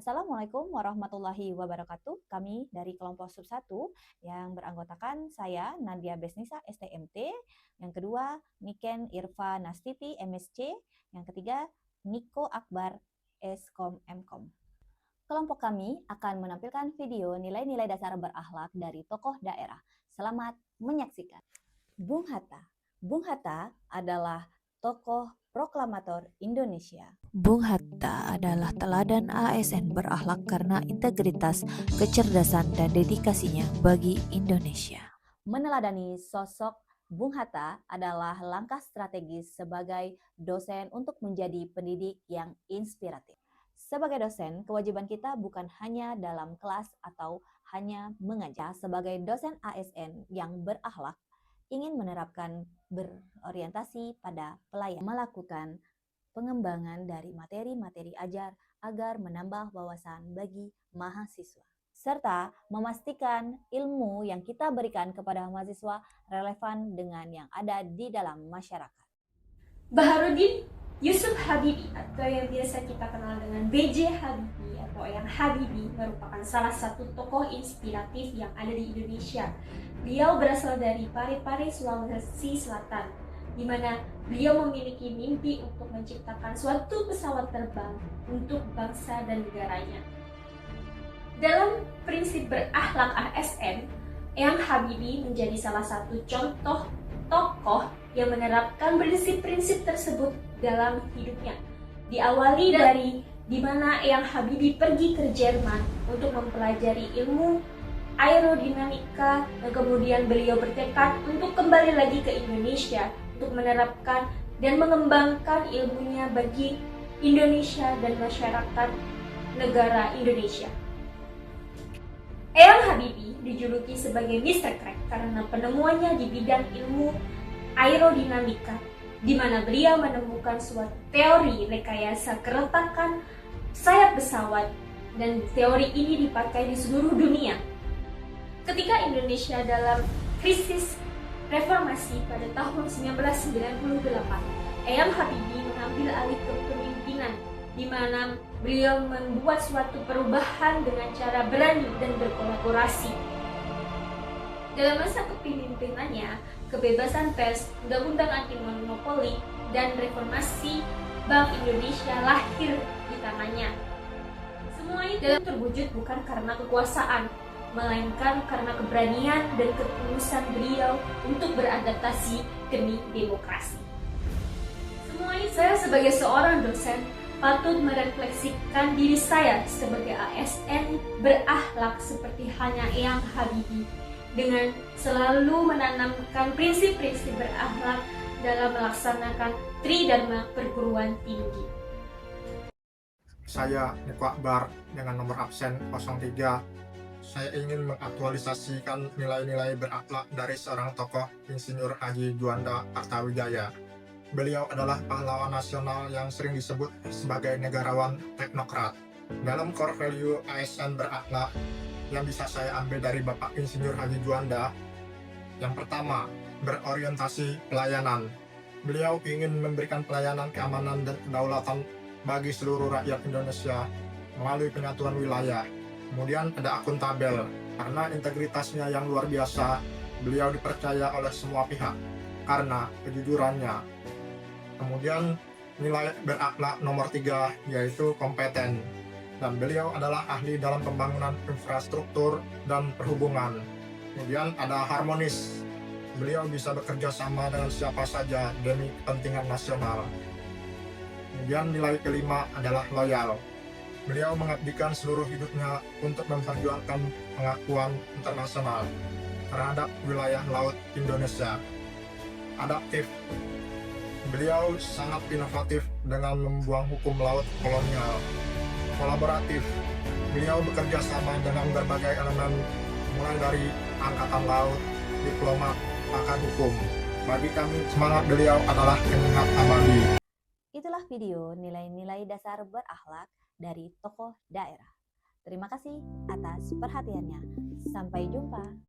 Assalamualaikum warahmatullahi wabarakatuh. Kami dari kelompok sub 1 yang beranggotakan saya Nadia Besnisa STMT, yang kedua Niken Irfa Nastiti MSC, yang ketiga Niko Akbar Skom Mkom. Kelompok kami akan menampilkan video nilai-nilai dasar berakhlak dari tokoh daerah. Selamat menyaksikan. Bung Hatta. Bung Hatta adalah tokoh proklamator Indonesia. Bung Hatta adalah teladan ASN berakhlak karena integritas, kecerdasan, dan dedikasinya bagi Indonesia. Meneladani sosok Bung Hatta adalah langkah strategis sebagai dosen untuk menjadi pendidik yang inspiratif. Sebagai dosen, kewajiban kita bukan hanya dalam kelas atau hanya mengajar. Sebagai dosen ASN yang berakhlak, ingin menerapkan berorientasi pada pelayan, melakukan pengembangan dari materi-materi ajar agar menambah wawasan bagi mahasiswa, serta memastikan ilmu yang kita berikan kepada mahasiswa relevan dengan yang ada di dalam masyarakat. Baharudin Yusuf Habibie atau yang biasa kita kenal dengan B.J. Habibie atau Eyang Habibie merupakan salah satu tokoh inspiratif yang ada di Indonesia. Beliau berasal dari Parepare, Sulawesi Selatan, di mana beliau memiliki mimpi untuk menciptakan suatu pesawat terbang untuk bangsa dan negaranya. Dalam prinsip berakhlak ASN, Eyang Habibie menjadi salah satu contoh tokoh yang menerapkan prinsip-prinsip tersebut dalam hidupnya. Diawali dari di mana Eyang Habibie pergi ke Jerman untuk mempelajari ilmu aerodinamika, dan kemudian beliau bertekad untuk kembali lagi ke Indonesia untuk menerapkan dan mengembangkan ilmunya bagi Indonesia dan masyarakat negara Indonesia. Eyang Habibie dijuluki sebagai Mr. Crack karena penemuannya di bidang ilmu aerodinamika, di mana beliau menemukan suatu teori rekayasa keretakan sayap pesawat, dan teori ini dipakai di seluruh dunia. Ketika Indonesia dalam krisis reformasi pada tahun 1998, Eyang Habibie mengambil alih kepemimpinan, di mana beliau membuat suatu perubahan dengan cara berani dan berkolaborasi. Dalam masa kepemimpinannya, kebebasan pers, undang-undang anti monopoli, dan reformasi Bank Indonesia lahir di tangannya. Semua itu terwujud bukan karena kekuasaan, melainkan karena keberanian dan ketulusan beliau untuk beradaptasi demi demokrasi. Semua ini saya sebagai seorang dosen patut merefleksikan diri saya sebagai ASN berakhlak seperti halnya Eyang Habibie, dengan selalu menanamkan prinsip-prinsip berakhlak dalam melaksanakan Tridharma perguruan tinggi. Saya Niko Akbar dengan nomor absen 03. Saya ingin mengaktualisasikan nilai-nilai berakhlak dari seorang tokoh Insinyur Haji Juanda Kartawijaya. Beliau adalah pahlawan nasional yang sering disebut sebagai negarawan teknokrat. Dalam core value ASN berakhlak yang bisa saya ambil dari Bapak Insinyur Haji Juanda, yang pertama, berorientasi pelayanan. Beliau ingin memberikan pelayanan keamanan dan kedaulatan bagi seluruh rakyat Indonesia melalui penyatuan wilayah. Kemudian ada akuntabel, karena integritasnya yang luar biasa, beliau dipercaya oleh semua pihak karena kejujurannya. Kemudian nilai berakhlak nomor 3 yaitu kompeten, dan beliau adalah ahli dalam pembangunan infrastruktur dan perhubungan. Kemudian ada harmonis, beliau bisa bekerja sama dengan siapa saja demi kepentingan nasional. Kemudian nilai kelima adalah loyal. Beliau mengabdikan seluruh hidupnya untuk memperjuangkan pengakuan internasional terhadap wilayah laut Indonesia. Adaptif. Beliau sangat inovatif dengan membuang hukum laut kolonial. Kolaboratif. Beliau bekerja sama dengan berbagai elemen, mulai dari angkatan laut, diplomat, pakar hukum. Bagi kami, semangat beliau adalah pengingat abadi. Itulah video nilai-nilai dasar berakhlak dari tokoh daerah. Terima kasih atas perhatiannya. Sampai jumpa.